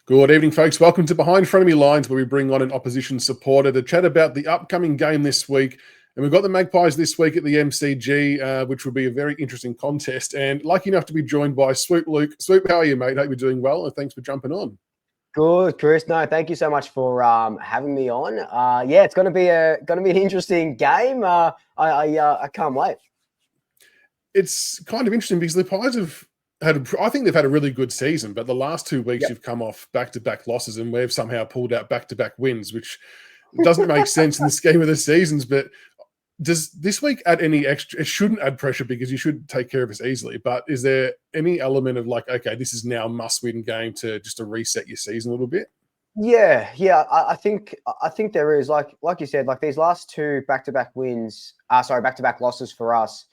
Good evening, folks. Welcome to Behind Frenemy Lines, where we bring on an opposition supporter to chat about the upcoming game this week. And we've got the Magpies this week at the MCG, which will be a very interesting contest. And lucky enough to be joined by Swoop Luke. Swoop, how are you, mate? Hope you're doing well, and thanks for jumping on. Good, Chris. No, thank you so much for having me on. Yeah, it's going to be an interesting game. I can't wait. It's kind of interesting because the Pies I think they've had a really good season, but the last 2 weeks you've come off back-to-back losses, and we've somehow pulled out back-to-back wins, which doesn't make sense in the scheme of the seasons. But does this week add any extra? It shouldn't add pressure because you should take care of us easily. But is there any element of like, okay, this is now a must-win game to reset your season a little bit? Yeah. I think there is, like you said, like these last two back-to-back wins. Back-to-back losses for us,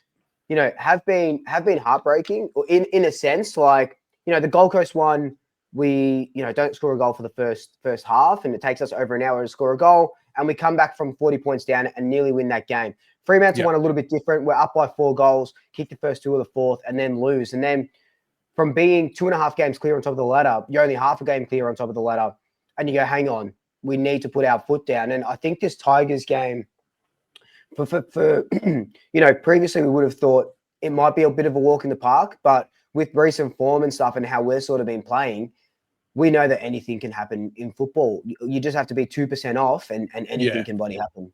have been heartbreaking in a sense. Like, the Gold Coast one, we, don't score a goal for the first half, and it takes us over an hour to score a goal, and we come back from 40 points down and nearly win that game. Fremantle's one a little bit different. We're up by 4 goals, kick the first 2 of the fourth, and then lose. And then from being 2.5 games clear on top of the ladder, you're only half a game clear on top of the ladder, and you go, hang on, we need to put our foot down. And I think this Tigers game, for previously we would have thought it might be a bit of a walk in the park, but with recent form and stuff and how we're sort of been playing, we know that anything can happen in football. You just have to be 2% off and anything can bloody happen.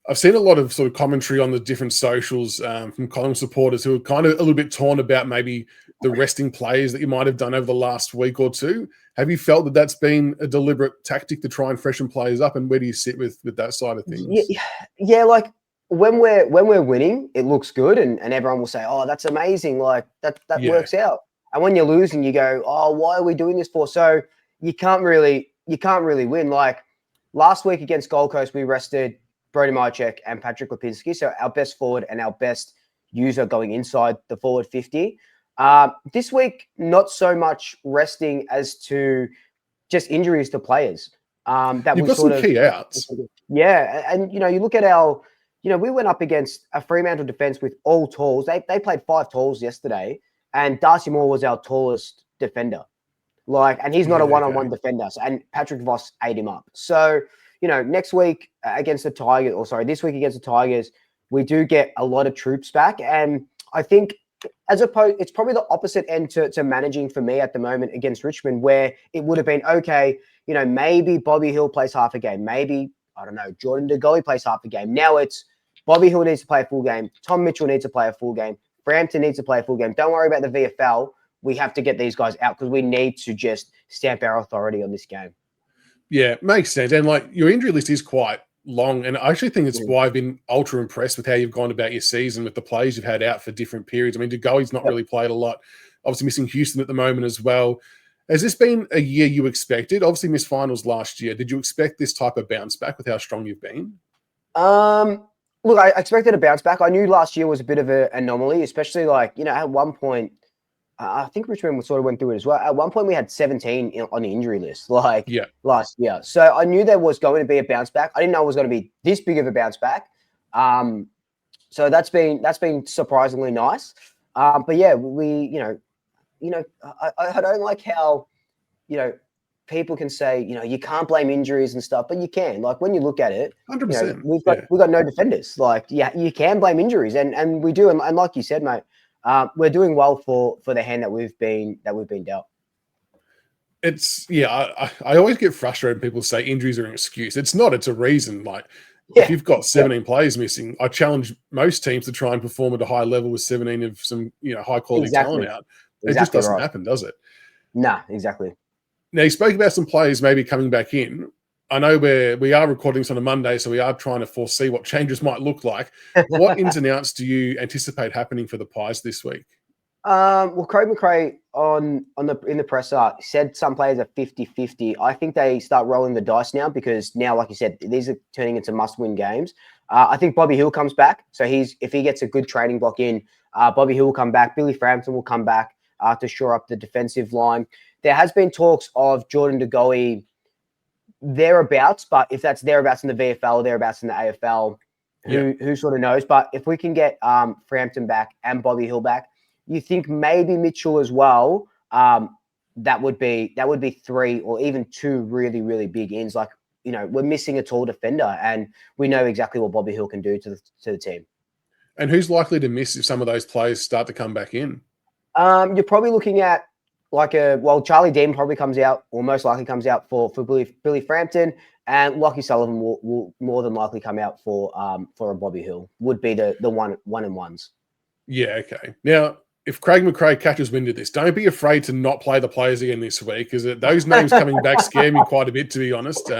I've seen a lot of sort of commentary on the different socials from Collingwood supporters who are kind of a little bit torn about maybe the resting players that you might have done over the last week or two. Have you felt that that's been a deliberate tactic to try and freshen players up? And where do you sit with that side of things? Yeah, like when we're winning, it looks good, and everyone will say, "Oh, that's amazing!" Like that works out. And when you're losing, you go, "Oh, why are we doing this for?" So you can't really win. Like last week against Gold Coast, we rested Brody Mychek and Patrick Lipinski, so our best forward and our best user going inside the forward 50. This week, not so much resting as to just injuries to players. You've got some key outs. Yeah, and you look at our, we went up against a Fremantle defense with all talls. They played 5 talls yesterday, and Darcy Moore was our tallest defender. And he's not a one-on-one defender. And Patrick Voss ate him up. So, next week against the Tigers, this week against the Tigers, we do get a lot of troops back. And I think it's probably the opposite end to managing for me at the moment against Richmond, where it would have been, okay, maybe Bobby Hill plays half a game. Maybe, I don't know, Jordan De Goey plays half a game. Now it's Bobby Hill needs to play a full game. Tom Mitchell needs to play a full game. Frampton needs to play a full game. Don't worry about the VFL. We have to get these guys out because we need to just stamp our authority on this game. Yeah, makes sense. And your injury list is quite long. And I actually think it's why I've been ultra impressed with how you've gone about your season with the players you've had out for different periods. I mean, De Goey's not really played a lot. Obviously missing Houston at the moment as well. Has this been a year you expected? Obviously missed finals last year. Did you expect this type of bounce back with how strong you've been? Look, I expected a bounce back. I knew last year was a bit of an anomaly, especially at one point, I think Richmond sort of went through it as well. At one point, we had 17 on the injury list, last year. So I knew there was going to be a bounce back. I didn't know it was going to be this big of a bounce back. So that's been surprisingly nice. But yeah, I don't like how, people can say, you can't blame injuries and stuff, but you can. Like when you look at it, 100%. We've got no defenders. You can blame injuries, and we do. And like you said, mate, we're doing well for the hand that we've been dealt. It's I always get frustrated when people say injuries are an excuse. It's not. It's a reason. If you've got 17 players missing, I challenge most teams to try and perform at a high level with 17 of some high quality talent out. It just doesn't happen, does it? Nah, exactly. Now, you spoke about some players maybe coming back in. I know we are recording this on a Monday, so we are trying to foresee what changes might look like. What ins and outs do you anticipate happening for the Pies this week? Well, Craig McRae in the presser said some players are 50-50. I think they start rolling the dice now because now, like you said, these are turning into must-win games. I think Bobby Hill comes back. So if he gets a good training block in, Bobby Hill will come back. Billy Frampton will come back to shore up the defensive line. There has been talks of Jordan De Goey thereabouts, but if that's thereabouts in the VFL or thereabouts in the AFL, who sort of knows? But if we can get Frampton back and Bobby Hill back, you think maybe Mitchell as well that would be 3 or even 2 really, really big ins. Like, we're missing a tall defender, and we know exactly what Bobby Hill can do to the team. And who's likely to miss if some of those players start to come back in? You're probably looking at Charlie Dean probably comes out, or most likely comes out for Billy Frampton, and Lockie Sullivan will more than likely come out for a Bobby Hill. Would be the one and ones. Yeah, okay. Now, if Craig McRae catches wind of this, don't be afraid to not play the players again this week, because those names coming back scare me quite a bit, to be honest.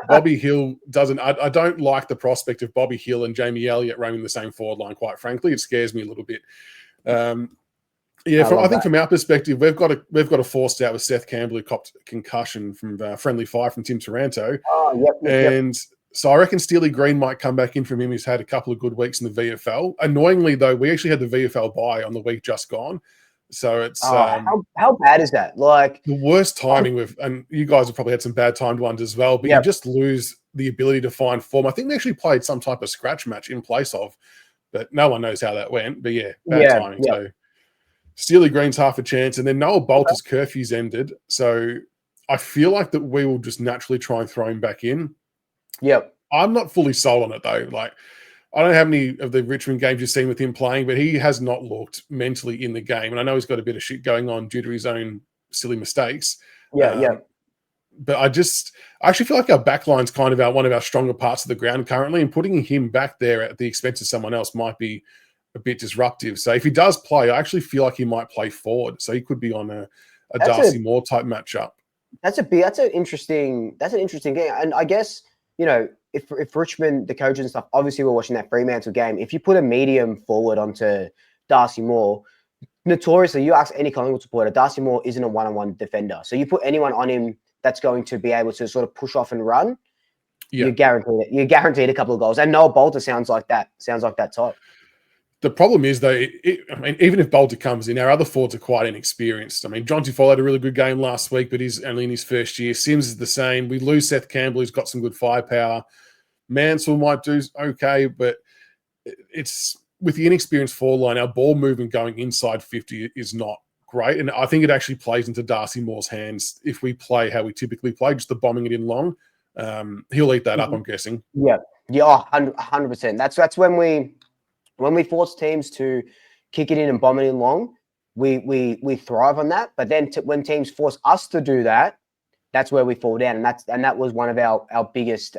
Bobby Hill doesn't. I don't like the prospect of Bobby Hill and Jamie Elliott roaming the same forward line. Quite frankly, it scares me a little bit. I think from our perspective, we've got a forced out with Seth Campbell, who copped a concussion from friendly fire from Tim Taranto. Oh, yep. So I reckon Steeley Green might come back in from him. He's had a couple of good weeks in the VFL. Annoyingly, though, we actually had the VFL bye on the week just gone. So it's how bad is that? Like, the worst timing and you guys have probably had some bad timed ones as well, but you just lose the ability to find form. I think they actually played some type of scratch match in place of, but no one knows how that went. But bad timing. Yeah. So Steeley Green's half a chance, and then Noel Bolter's curfew's ended. So I feel like that we will just naturally try and throw him back in. Yep. I'm not fully sold on it, though. Like, I don't know how many of the Richmond games you've seen with him playing, but he has not looked mentally in the game. And I know he's got a bit of shit going on due to his own silly mistakes. Yeah. But I actually feel like our backline's kind of one of our stronger parts of the ground currently, and putting him back there at the expense of someone else might be a bit disruptive. So if he does play, I actually feel like he might play forward. So he could be on a Darcy Moore type matchup. That's an interesting game. And I guess, if Richmond, the coaches and stuff, obviously we're watching that Fremantle game. If you put a medium forward onto Darcy Moore, notoriously, you ask any Collingwood supporter, Darcy Moore isn't a one-on-one defender. So you put anyone on him that's going to be able to sort of push off and run, you're guaranteed a couple of goals. And Noel Bolter sounds like that type. The problem is, though, even if Bolter comes in, our other forwards are quite inexperienced. I mean, John Tifoll had a really good game last week, but he's only in his first year. Sims is the same. We lose Seth Campbell, who's got some good firepower. Mansell might do okay, but it's with the inexperienced forward line, our ball movement going inside 50 is not great. And I think it actually plays into Darcy Moore's hands if we play how we typically play, just the bombing it in long. He'll eat that up, I'm guessing. Yeah, 100%. That's when we force teams to kick it in and bomb it in long, we thrive on that. But then when teams force us to do that, that's where we fall down. And that was one of our biggest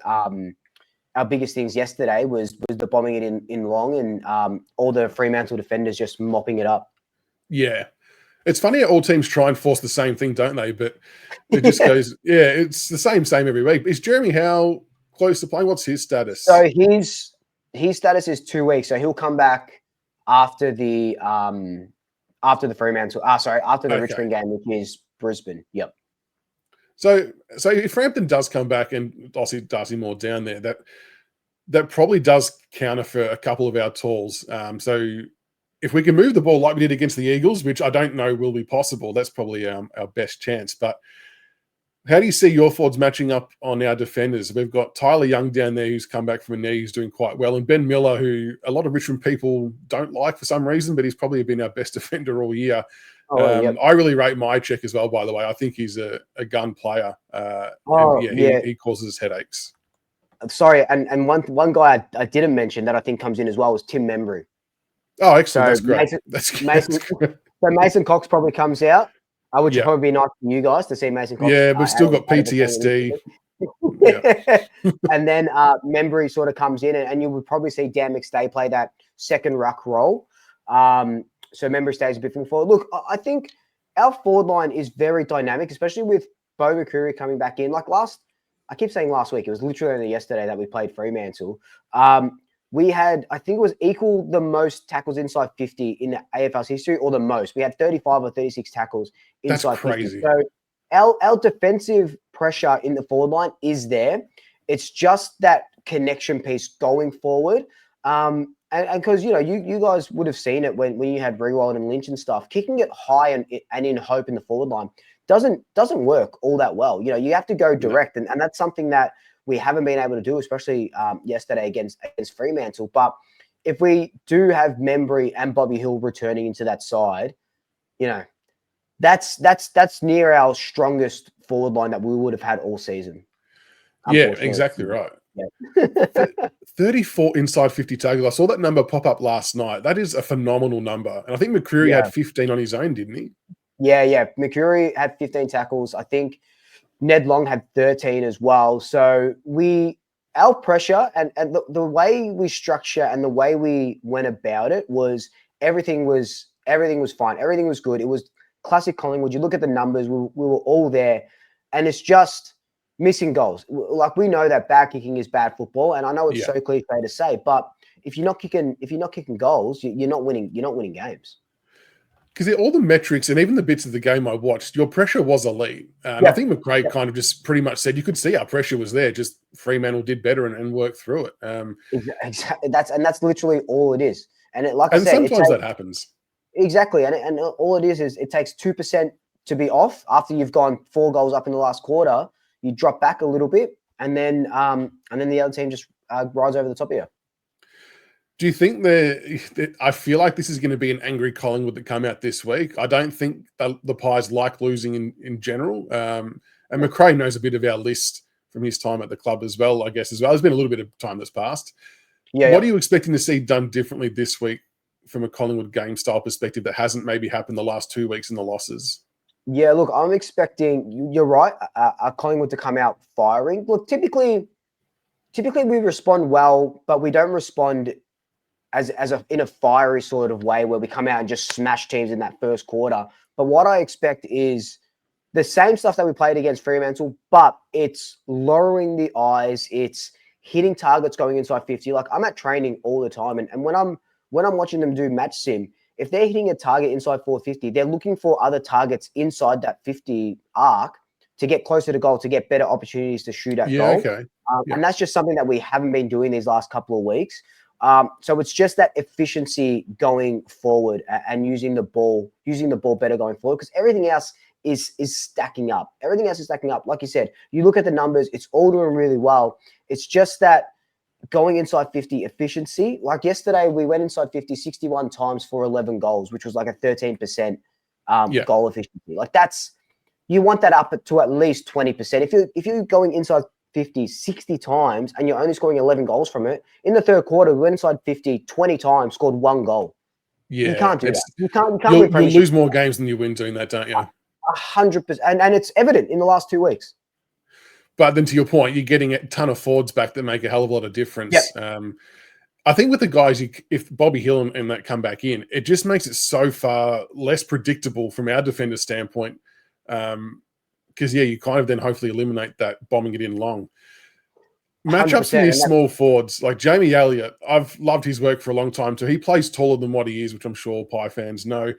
things yesterday was the bombing it in long, and all the Fremantle defenders just mopping it up. Yeah. It's funny how all teams try and force the same thing, don't they? But it just goes, it's the same every week. Is Jeremy Howe close to playing? What's his status? So his status is 2 weeks. So he'll come back after the Fremantle. After the Richmond game, which is Brisbane. Yep. So if Frampton does come back and obviously Darcy Moore down there, that probably does counter for a couple of our tools. So if we can move the ball like we did against the Eagles, which I don't know will be possible, that's probably our best chance. But how do you see your forwards matching up on our defenders? We've got Tyler Young down there who's come back from a knee, who's doing quite well, and Ben Miller, who a lot of Richmond people don't like for some reason, but he's probably been our best defender all year. I really rate Mychek as well, by the way. I think he's a gun player. He causes us headaches. Sorry, and one guy I didn't mention that I think comes in as well was Tim Membry. Oh, excellent. So that's great. So Mason Cox probably comes out, which would probably be nice for you guys to see Mason Cox. Yeah, we've still got PTSD. And then Membry sort of comes in, and you would probably see Dan McStay play that second ruck role. So Membry stays a bit more forward. Look, I think our forward line is very dynamic, especially with Bo McCreary coming back in. I keep saying last week, it was literally only yesterday that we played Fremantle. We had, I think it was equal the most tackles inside 50 in the AFL's history, or the most. We had 35 or 36 tackles inside 50. So our defensive pressure in the forward line is there. It's just that connection piece going forward. And because, you guys would have seen it when you had Rewald and Lynch and stuff, kicking it high and in hope in the forward line doesn't work all that well. You have to go direct, and that's something that we haven't been able to do, especially yesterday against Fremantle. But if we do have Membry and Bobby Hill returning into that side, That's near our strongest forward line that we would have had all season. Yeah, exactly right. Yeah. 34 inside 50 tackles. I saw that number pop up last night. That is a phenomenal number. And I think McCreary had 15 on his own, didn't he? Yeah. McCreary had 15 tackles. I think Ned Long had 13 as well. So our pressure and the way we structure and the way we went about it was everything was fine. Everything was good. It was classic Collingwood. You look at the numbers, we were all there, and it's just missing goals. Like, we know that bad kicking is bad football, and I know it's so cliche to say, but if you're not kicking goals, you're not winning games. Because all the metrics and even the bits of the game I watched, your pressure was elite. I think McRae kind of just pretty much said you could see our pressure was there. Just Fremantle did better and worked through it. Exactly. That's literally all it is. And sometimes that happens. Exactly. And all it is it takes 2% to be off after you've gone 4 goals up in the last quarter. You drop back a little bit, and then the other team just rides over the top of you. Do you think I feel like this is going to be an angry Collingwood that come out this week? I don't think the Pies like losing in general. And McRae knows a bit of our list from his time at the club as well, I guess, as well. There's been a little bit of time that's passed. What are you expecting to see done differently this week from a Collingwood game style perspective that hasn't maybe happened the last 2 weeks in the losses? Yeah, look, I'm expecting, you're right, Collingwood to come out firing. Look, typically we respond well, but we don't respond in a fiery sort of way where we come out and just smash teams in that first quarter. But what I expect is the same stuff that we played against Fremantle, but it's lowering the eyes. It's hitting targets going inside 50. Like, I'm at training all the time. And when I'm watching them do match sim, if they're hitting a target inside 450, they're looking for other targets inside that 50 arc to get closer to goal, to get better opportunities to shoot at goal. Okay. And that's just something that we haven't been doing these last couple of weeks. So it's just that efficiency going forward and using the ball better going forward, because everything else is stacking up. Everything else is stacking up. Like you said, you look at the numbers, it's all doing really well. It's just that going inside 50 efficiency. Like yesterday, we went inside 50 61 times for 11 goals, which was like a 13% goal efficiency. Like, you want that up to at least 20%. If you're going inside 50 60 times and you're only scoring 11 goals from it, in the third quarter we went inside 50 20 times, scored 1 goal. You can't do that. You can't you'll lose more games than you win doing that, don't you? 100%. And it's evident in the last 2 weeks. But then, to your point, you're getting a ton of forwards back that make a hell of a lot of difference. I think with the guys, if Bobby Hill and that come back in, it just makes it so far less predictable from our defender standpoint. Because, you kind of then hopefully eliminate that bombing it in long. Matchups for these small forwards, like Jamie Elliott, I've loved his work for a long time too. He plays taller than what he is, which I'm sure Pie fans know.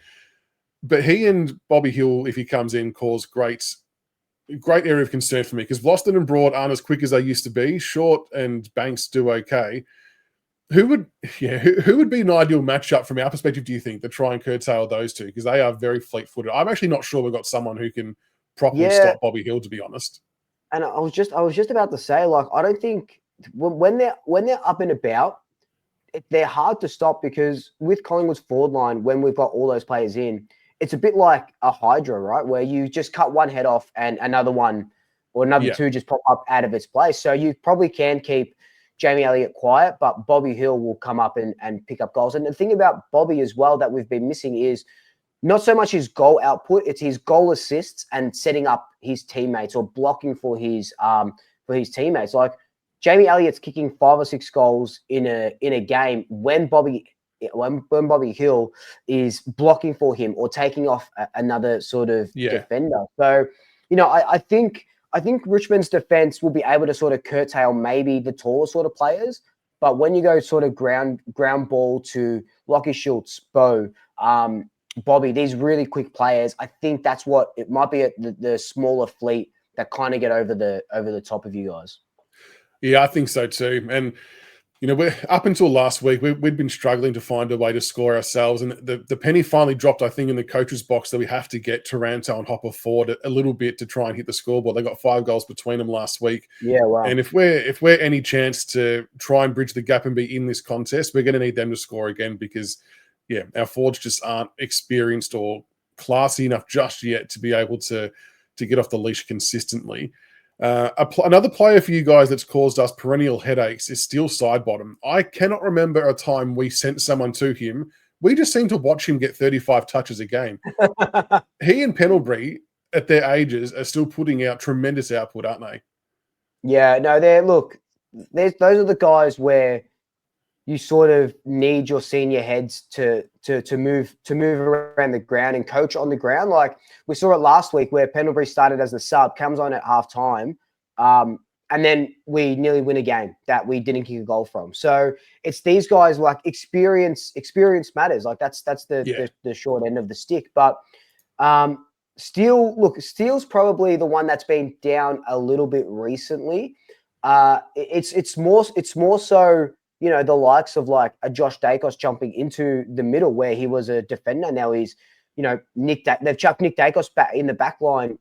But he and Bobby Hill, if he comes in, cause great area of concern for me, because Vlastuin and Broad aren't as quick as they used to be. Short and Banks do okay. Who would be an ideal matchup from our perspective, do you think, to try and curtail those two? Because they are very fleet-footed. I'm actually not sure we've got someone who can properly stop Bobby Hill, to be honest. And I was just about to say, like, I don't think when they're up and about, they're hard to stop, because with Collingwood's forward line, when we've got all those players in, it's a bit like a hydra, right? Where you just cut one head off and another one or another two just pop up out of its place. So you probably can keep Jamie Elliott quiet, but Bobby Hill will come up and pick up goals. And the thing about Bobby as well that we've been missing is not so much his goal output, it's his goal assists and setting up his teammates or blocking for his teammates. Like, Jamie Elliott's kicking 5 or 6 goals in a game when Bobby Hill is blocking for him or taking off another sort of defender. So, I think Richmond's defense will be able to sort of curtail maybe the taller sort of players. But when you go sort of ground ball to Lockie Schultz, Bo, Bobby, these really quick players, I think that's what it might be, the smaller fleet that kind of get over the top of you guys. Yeah, I think so too. And we're up until last week, we'd been struggling to find a way to score ourselves. And the penny finally dropped, I think, in the coach's box that we have to get Taranto and Hopper forward a little bit to try and hit the scoreboard. They got 5 goals between them last week. Yeah, wow. And if we're any chance to try and bridge the gap and be in this contest, we're going to need them to score again, because, our forwards just aren't experienced or classy enough just yet to be able to get off the leash consistently. Another player for you guys that's caused us perennial headaches is Steele Sidebottom. I cannot remember a time we sent someone to him. We just seem to watch him get 35 touches a game. He and Pendlebury, at their ages, are still putting out tremendous output, aren't they? Yeah, no, those are the guys where you sort of need your senior heads to move around the ground and coach on the ground. Like we saw it last week where Pendlebury started as the sub, comes on at halftime, and then we nearly win a game that we didn't kick a goal from. So it's these guys, like experience matters. Like that's the short end of the stick. But Steele's probably the one that's been down a little bit recently. It's more so, you know, the likes of like a Josh Dacos jumping into the middle where he was a defender. Now he's, you know, they've chucked Nick Dacos back in the back line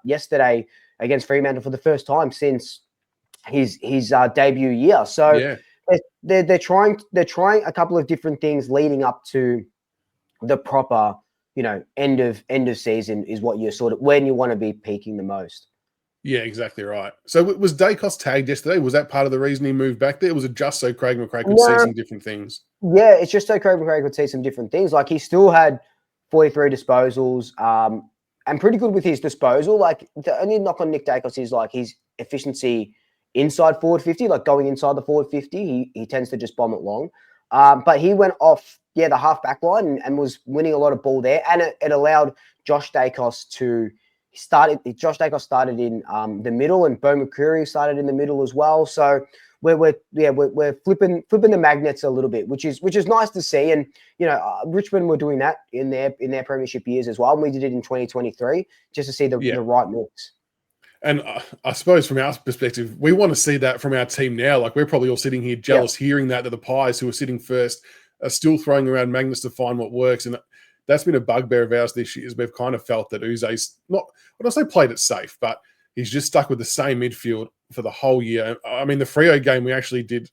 yesterday against Fremantle for the first time since his debut year. So they're trying a couple of different things leading up to the proper, you know, end of season is what you're sort of when you want to be peaking the most. Yeah, exactly right. So was Dacos tagged yesterday? Was that part of the reason he moved back there? Was it just so Craig McRae could see some different things? Yeah, it's just so Craig McRae could see some different things. Like he still had 43 disposals, and pretty good with his disposal. Like the only knock on Nick Dacos is like his efficiency inside forward 50, like going inside the forward 50. He tends to just bomb it long. But he went off, the half back line and was winning a lot of ball there, and it allowed Josh Dacos to. Josh Dacos started in the middle, and Bo McCreary started in the middle as well. So we're flipping the magnets a little bit, which is nice to see. And you know, Richmond were doing that in their premiership years as well, and we did it in 2023 just to see the right mix. And I suppose from our perspective, we want to see that from our team now. Like we're probably all sitting here jealous hearing that the Pies, who are sitting first, are still throwing around magnets to find what works. And that's been a bugbear of ours this year, is we've kind of felt that Uze's not, I don't say played it safe, but he's just stuck with the same midfield for the whole year. I mean, the Freo game we actually did,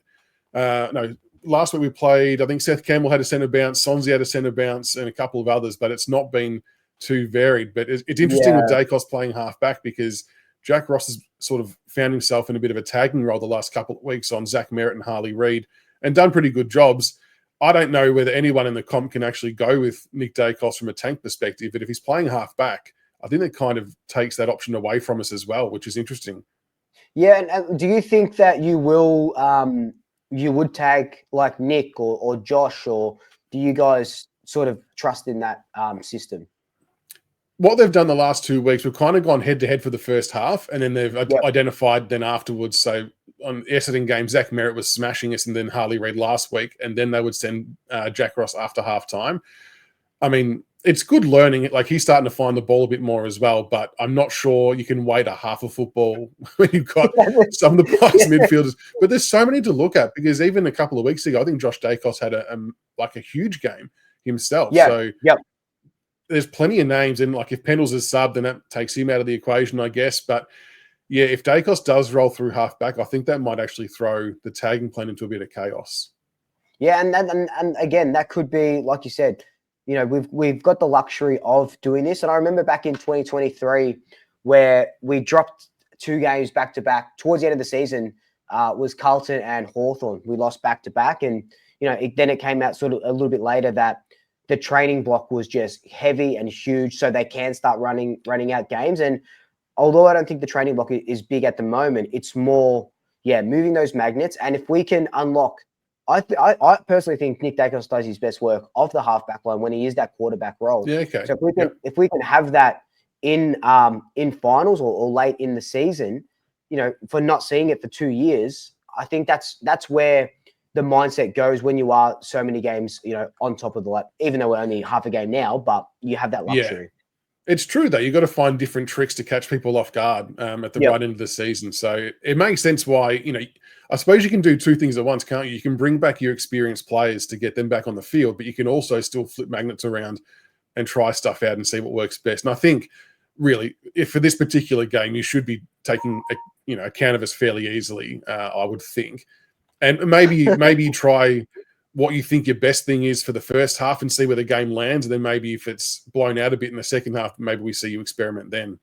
last week we played, I think Seth Campbell had a centre bounce, Sonzi had a centre bounce, and a couple of others, but it's not been too varied. But it's interesting with Dacos playing half-back, because Jack Ross has sort of found himself in a bit of a tagging role the last couple of weeks on Zach Merritt and Harley Reid, and done pretty good jobs. I don't know whether anyone in the comp can actually go with Nick Dacos from a tank perspective, but if he's playing half-back, I think that kind of takes that option away from us as well, which is interesting. Yeah, and do you think that you will, you would tag like Nick or Josh, or do you guys sort of trust in that system? What they've done the last 2 weeks, we've kind of gone head-to-head for the first half, and then they've identified then afterwards. So on Essendon game, Zach Merritt was smashing us, and then Harley Reid last week, and then they would send Jack Ross after half-time. I mean, it's good learning. Like, he's starting to find the ball a bit more as well, but I'm not sure you can wait a half of football when you've got some of the Pies midfielders. But there's so many to look at, because even a couple of weeks ago, I think Josh Dacos had a huge game himself. So there's plenty of names, and like if Pendles is sub, then that takes him out of the equation, I guess. But yeah, if Dacos does roll through halfback, I think that might actually throw the tagging plan into a bit of chaos. Yeah, and again, that could be, like you said, you know, we've got the luxury of doing this. And I remember back in 2023 where we dropped 2 games back to back towards the end of the season, was Carlton and Hawthorn. We lost back to back, and you know, then it came out sort of a little bit later that the training block was just heavy and huge, so they can start running out games. And although I don't think the training block is big at the moment, it's more, moving those magnets. And if we can unlock, I personally think Nick Dacos does his best work off the halfback line when he is that quarterback role. Yeah, okay. So if we can have that in finals or late in the season, you know, for not seeing it for 2 years, I think that's where the mindset goes when you are so many games, you know, on top of the even though we're only half a game now, but you have that luxury. Yeah. It's true, though. You've got to find different tricks to catch people off guard at the right end of the season. So it makes sense why, you know, I suppose you can do 2 things at once, can't you? You can bring back your experienced players to get them back on the field, but you can also still flip magnets around and try stuff out and see what works best. And I think, really, if for this particular game, you should be taking account of us fairly easily, I would think. And maybe try what you think your best thing is for the first half and see where the game lands. And then maybe if it's blown out a bit in the second half, maybe we see you experiment then.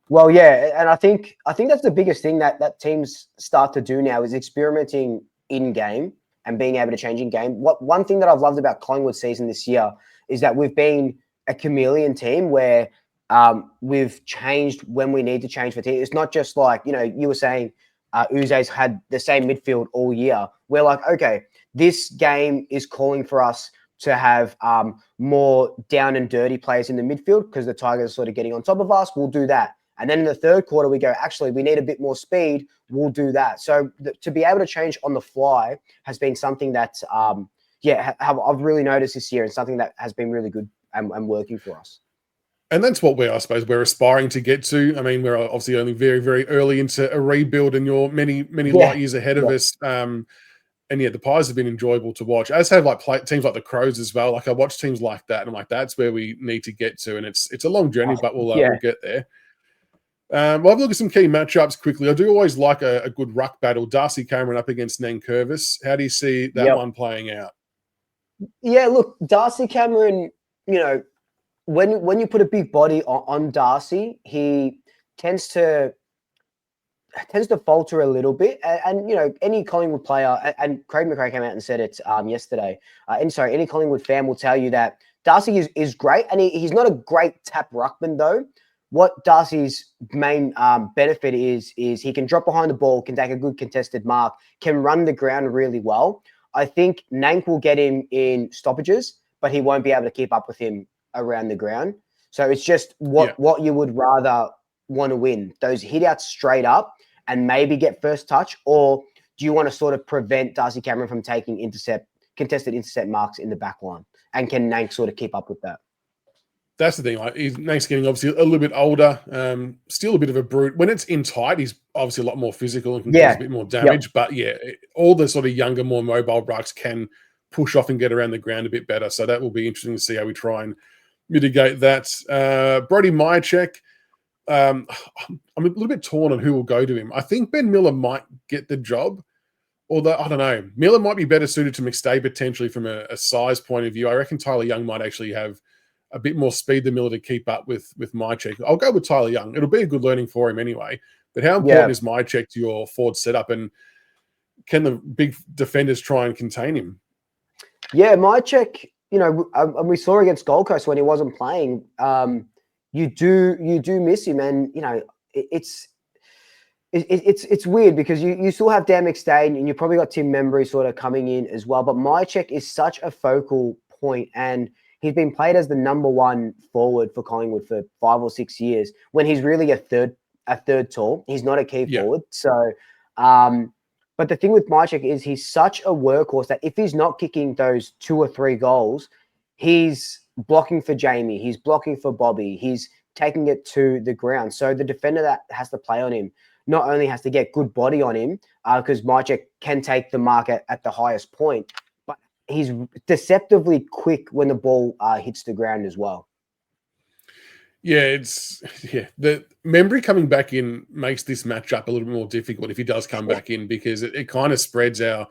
Well, yeah, and I think that's the biggest thing that teams start to do now is experimenting in game and being able to change in game. One thing that I've loved about Collingwood's season this year is that we've been a chameleon team where we've changed when we need to change for team. It's not just like, you were saying Uze's had the same midfield all year. We're like, okay, this game is calling for us to have more down and dirty players in the midfield because the Tigers are sort of getting on top of us. We'll do that. And then in the third quarter, we go, actually, we need a bit more speed. We'll do that. So to be able to change on the fly has been something that, I've really noticed this year and something that has been really good and working for us. And that's what I suppose we're aspiring to get to. I mean, we're obviously only very, very early into a rebuild and you're many, many light years ahead of us. And the Pies have been enjoyable to watch, as have teams like the Crows as well. Like I watch teams like that and I'm like, that's where we need to get to. And it's a long journey, but we'll get there. We'll have a look at some key matchups quickly. I do always like a good ruck battle. Darcy Cameron up against Nankervis. How do you see that one playing out? Yeah, look, Darcy Cameron, when you put a big body on Darcy, he tends to falter a little bit. And any Collingwood player, and Craig McRae came out and said it yesterday, any Collingwood fan will tell you that Darcy is great, and he's not a great tap ruckman, though. What Darcy's main benefit is he can drop behind the ball, can take a good contested mark, can run the ground really well. I think Nank will get him in stoppages, but he won't be able to keep up with him around the ground. So it's just what you would rather want to win, those hit outs straight up and maybe get first touch, or do you want to sort of prevent Darcy Cameron from taking contested intercept marks in the back line? And can Nank sort of keep up with that? That's the thing. Like Nank's getting obviously a little bit older, still a bit of a brute. When it's in tight, he's obviously a lot more physical and can cause a bit more damage. Yep. But all the sort of younger, more mobile rucks can push off and get around the ground a bit better. So that will be interesting to see how we try and mitigate that. Brody Myercheck, I'm a little bit torn on who will go to him. I think Ben Miller might get the job, although I don't know. Miller might be better suited to McStay potentially from a size point of view. I reckon Tyler Young might actually have a bit more speed than Miller to keep up with Myercheck. I'll go with Tyler Young. It'll be a good learning for him anyway. But how important is Myercheck to your forward setup, and can the big defenders try and contain him? Yeah, Myercheck, and we saw against Gold Coast when he wasn't playing, you do miss him, and it's weird because you still have Dan McStay and you probably got Tim Membry sort of coming in as well. But Myercheck is such a focal point, and he's been played as the number one forward for Collingwood for 5 or 6 years when he's really a third tall. He's not a key forward. So, but the thing with Myercheck is he's such a workhorse that if he's not kicking those 2 or 3 goals, he's blocking for Jamie. He's blocking for Bobby. He's taking it to the ground. So the defender that has to play on him not only has to get good body on him because Myercheck can take the mark at the highest point, but he's deceptively quick when the ball hits the ground as well. Yeah, the Membry coming back in makes this matchup a little bit more difficult if he does come back in, because it kind of spreads our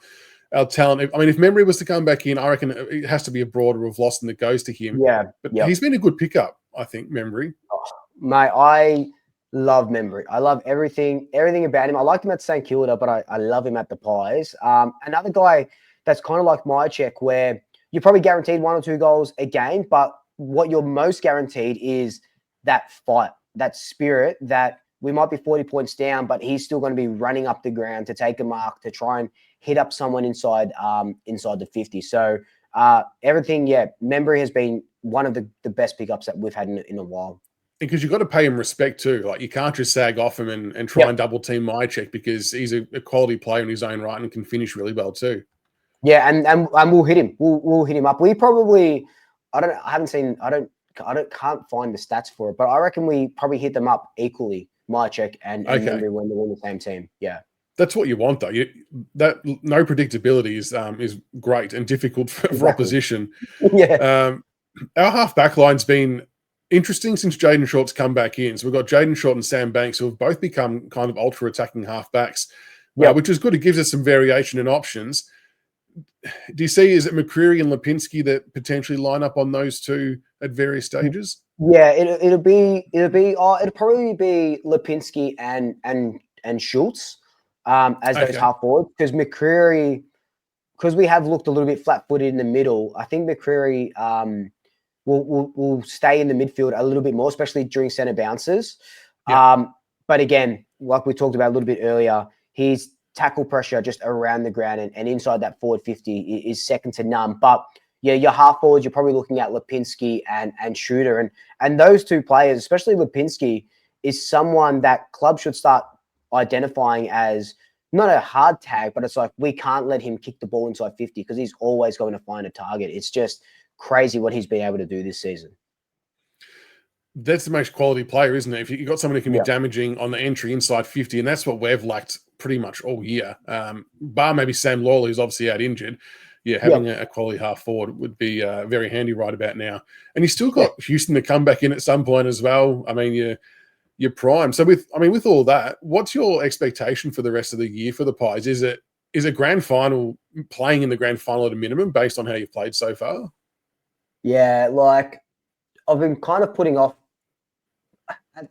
talent. I mean, if Membry was to come back in, I reckon it has to be a broader of Lawson that goes to him. Yeah, but he's been a good pickup, I think, Membry. Oh, mate, I love Membry. I love everything about him. I liked him at St Kilda, but I love him at the Pies. Another guy that's kind of like Myercheck, where you're probably guaranteed 1 or 2 goals a game, but what you're most guaranteed is that fight, that spirit, that we might be 40 points down, but he's still going to be running up the ground to take a mark, to try and hit up someone inside the 50. So everything, Membry has been one of the best pickups that we've had in a while. Because you've got to pay him respect too. Like, you can't just sag off him and try and double team Myercheck, because he's a quality player in his own right and can finish really well too. Yeah, and we'll hit him. We'll hit him up. We probably, can't find the stats for it, but I reckon we probably hit them up equally, Myercheck and Membry, when they're on the same team. Yeah. That's what you want, though. That no predictability is great and difficult for opposition. Our half-back line's been interesting since Jaden Short's come back in. So we've got Jaden Short and Sam Banks, who have both become kind of ultra-attacking half-backs, which is good. It gives us some variation in options. do you see, is it McCreary and Lipinski that potentially line up on those two at various stages? Yeah, it'll probably be Lipinski and Schultz as those half forwards, because McCreary, because we have looked a little bit flat-footed in the middle. I think McCreary will stay in the midfield a little bit more, especially during centre bounces. Yeah. But again, like we talked about a little bit earlier, his tackle pressure just around the ground and inside that forward 50 is second to none. But yeah, your half forwards, you're probably looking at Lipinski and Shooter. And those two players, especially Lipinski, is someone that clubs should start identifying as not a hard tag, but it's like, we can't let him kick the ball inside 50 because he's always going to find a target. It's just crazy what he's been able to do this season. That's the most quality player, isn't it? If you've got someone who can be damaging on the entry inside 50, and that's what we've lacked pretty much all year. Bar maybe Sam Lawley, who's obviously out injured. Yeah, having a quality half forward would be very handy right about now. And you still got Houston to come back in at some point as well. I mean, you're prime. So with all that, what's your expectation for the rest of the year for the Pies? Is it grand final, playing in the grand final at a minimum based on how you've played so far? Yeah, like I've been kind of putting off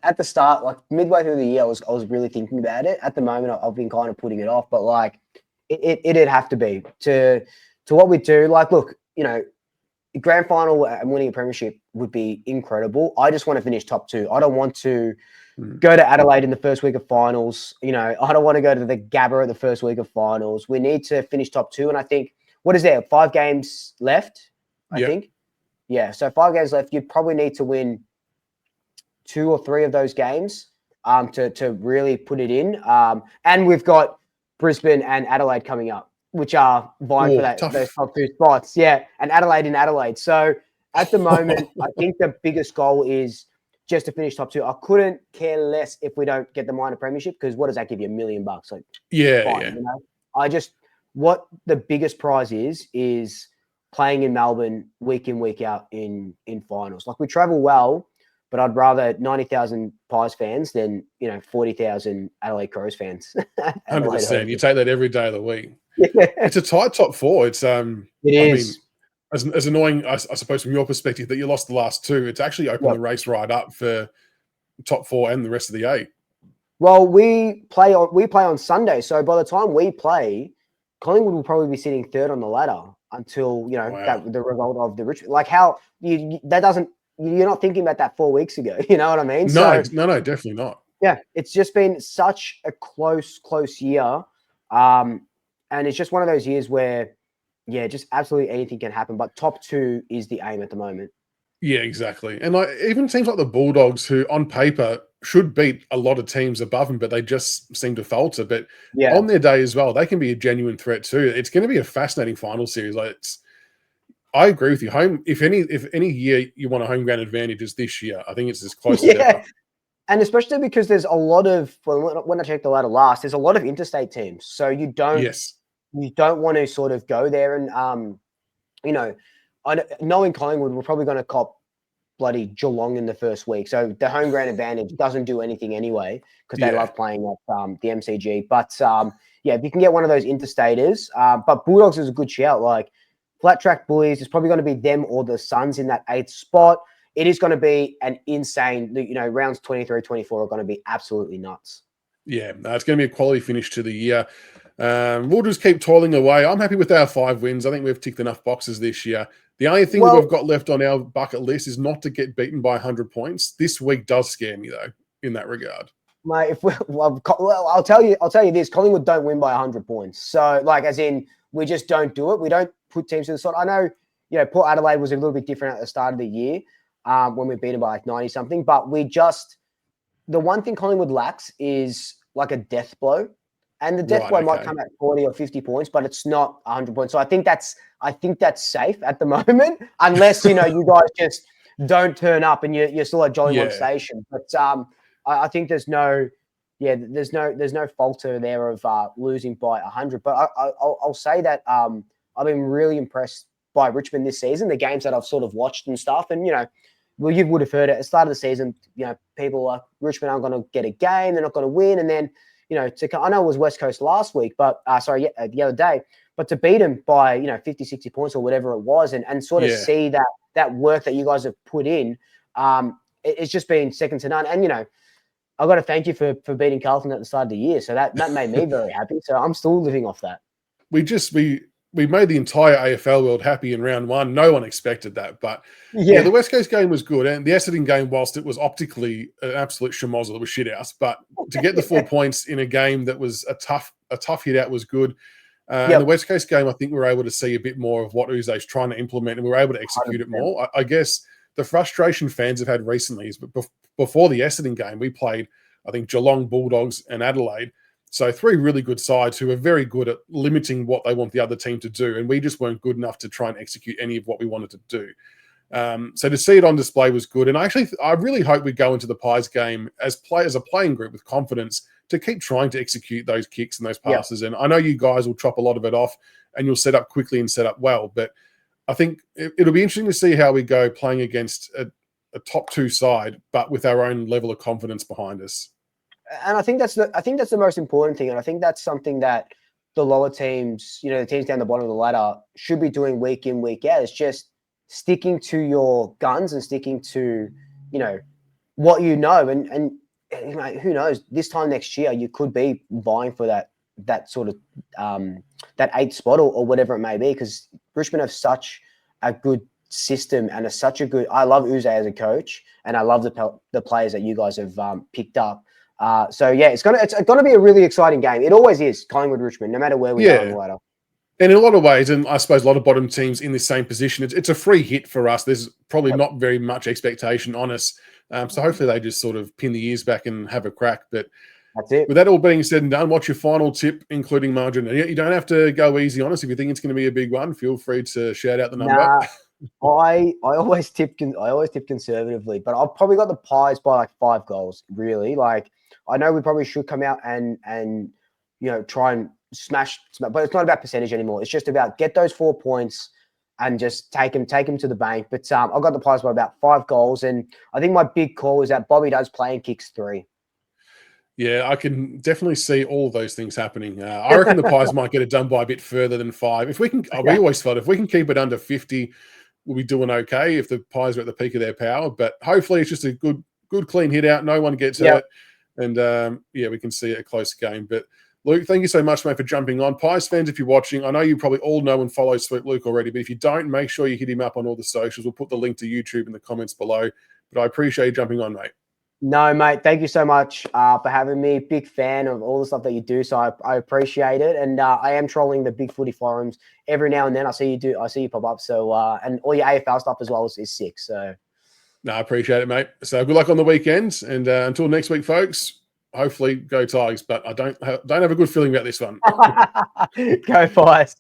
at the start, like midway through the year, I was really thinking about it. At the moment, I've been kind of putting it off, but like it'd have to be to what we do. Like, look, grand final and winning a premiership would be incredible. I just want to finish top two. I don't want to go to Adelaide in the first week of finals. I don't want to go to the Gabba at the first week of finals. We need to finish top two. And I think, what is there? 5 games left, I think. Yeah. So 5 games left. You probably need to win 2 or 3 of those games to really put it in. And we've got Brisbane and Adelaide coming up, which are vying for those top 2 spots. Yeah, and Adelaide in Adelaide. So at the moment, I think the biggest goal is just to finish top 2. I couldn't care less if we don't get the minor premiership, because what does that give you? $1 million? Like, fine, what the biggest prize is playing in Melbourne week in, week out in finals. Like, we travel well, but I'd rather 90,000 Pies fans than 40,000 Adelaide Crows fans. 100%. You take that every day of the week. It's a tight top 4. It's it is. Mean, as annoying, I suppose, from your perspective, that you lost the last 2. It's actually opened the race right up for top 4 and the rest of the 8. Well, we play on Sunday, so by the time we play, Collingwood will probably be sitting 3rd on the ladder until the result of the Richmond. Like, how that doesn't. You're not thinking about that 4 weeks ago. You know what I mean? No, definitely not. Yeah, it's just been such a close year. And it's just one of those years where, just absolutely anything can happen. But top 2 is the aim at the moment. Yeah, exactly. And like, even teams like the Bulldogs, who on paper should beat a lot of teams above them, but they just seem to falter. But on their day as well, they can be a genuine threat too. It's going to be a fascinating final series. Like, I agree with you. If any year you want a home ground advantage, is this year. I think it's as close as ever. And especially because there's a lot of, when I checked the ladder last, there's a lot of interstate teams. So you don't want to sort of go there and, knowing Collingwood, we're probably going to cop bloody Geelong in the first week. So the home ground advantage doesn't do anything anyway, because they love playing at the MCG. But if you can get one of those interstaters, but Bulldogs is a good shout. Like, flat track bullies, it's probably going to be them or the Suns in that 8th spot. It is going to be an insane, rounds 23, 24 are going to be absolutely nuts. Yeah, it's going to be a quality finish to the year. We'll just keep toiling away. I'm happy with our 5 wins. I think we've ticked enough boxes this year. The only thing that we've got left on our bucket list is not to get beaten by 100 points. This week does scare me, though, in that regard. Mate, I'll tell you this: Collingwood don't win by 100 points. So, like, as in, we just don't do it. We don't put teams to the side. I know, Port Adelaide was a little bit different at the start of the year when we beat them by like 90 something. But the one thing Collingwood lacks is like a death blow. And the death blow might come at 40 or 50 points, but it's not 100 points. So I think that's safe at the moment, unless you guys just don't turn up and you're still at Jolly Station. But I think there's no falter there of losing by 100. But I'll say that I've been really impressed by Richmond this season. The games that I've sort of watched and stuff, and you would have heard it at the start of the season. People like Richmond aren't going to get a game, they're not going to win, and then. I know it was West Coast last week, but the other day. but to beat them by 50, 60 points or whatever it was, and sort of see that work that you guys have put in, it's just been second to none. And I got to thank you for beating Carlton at the start of the year, so that made me very happy. So I'm still living off that. We made the entire AFL world happy in round one. No one expected that. But the West Coast game was good. And the Essendon game, whilst it was optically an absolute schmozzle, it was shit house. But to get the 4 points in a game that was a tough hit out was good. And the West Coast game, I think we were able to see a bit more of what Uze's trying to implement, and we were able to execute 100%. It more. I guess the frustration fans have had recently is before the Essendon game, we played, I think, Geelong, Bulldogs, and Adelaide. So 3 really good sides who are very good at limiting what they want the other team to do. And we just weren't good enough to try and execute any of what we wanted to do. So to see it on display was good. And I really hope we go into the Pies game as a playing group with confidence to keep trying to execute those kicks and those passes. And I know you guys will chop a lot of it off and you'll set up quickly and set up well. But I think it'll be interesting to see how we go playing against a top 2 side, but with our own level of confidence behind us. And I think that's the most important thing. And I think that's something that the lower teams, the teams down the bottom of the ladder should be doing week in, week out. It's just sticking to your guns and sticking to, what and who knows, this time next year, you could be vying for that sort of, that 8th spot or whatever it may be, because Richmond have such a good system and I love Uze as a coach, and I love the players that you guys have picked up. It's gonna be a really exciting game. It always is, Collingwood Richmond, no matter where we go on the ladder. And in a lot of ways, and I suppose a lot of bottom teams in the same position, it's a free hit for us. There's probably not very much expectation on us. So hopefully they just sort of pin the ears back and have a crack. But that's it. With that all being said and done, what's your final tip, including margin? You don't have to go easy on us. If you think it's going to be a big one, feel free to shout out the number. I always tip conservatively, but I've probably got the Pies by like 5 goals, really. Like, I know we probably should come out and try and smash, but it's not about percentage anymore. It's just about get those 4 points and just take them to the bank. But I've got the Pies by about 5 goals, and I think my big call is that Bobby does play and kicks 3. Yeah, I can definitely see all of those things happening. I reckon the Pies might get it done by a bit further than 5. If we can, we always felt if we can keep it under 50, we'll be doing okay. If the Pies are at the peak of their power, but hopefully it's just a good clean hit out. No one gets hurt. And, we can see a close game. But, Luke, thank you so much, mate, for jumping on. Pies fans, if you're watching, I know you probably all know and follow Swoop Luke already, but if you don't, make sure you hit him up on all the socials. We'll put the link to YouTube in the comments below. But I appreciate you jumping on, mate. No, mate, thank you so much for having me. Big fan of all the stuff that you do, so I appreciate it. And I am trolling the Big Footy forums every now and then. I see you pop up. So and all your AFL stuff as well is sick. So no, I appreciate it, mate. So good luck on the weekend, and until next week, folks. Hopefully, go Tigers. But I don't have a good feeling about this one. Go Pies.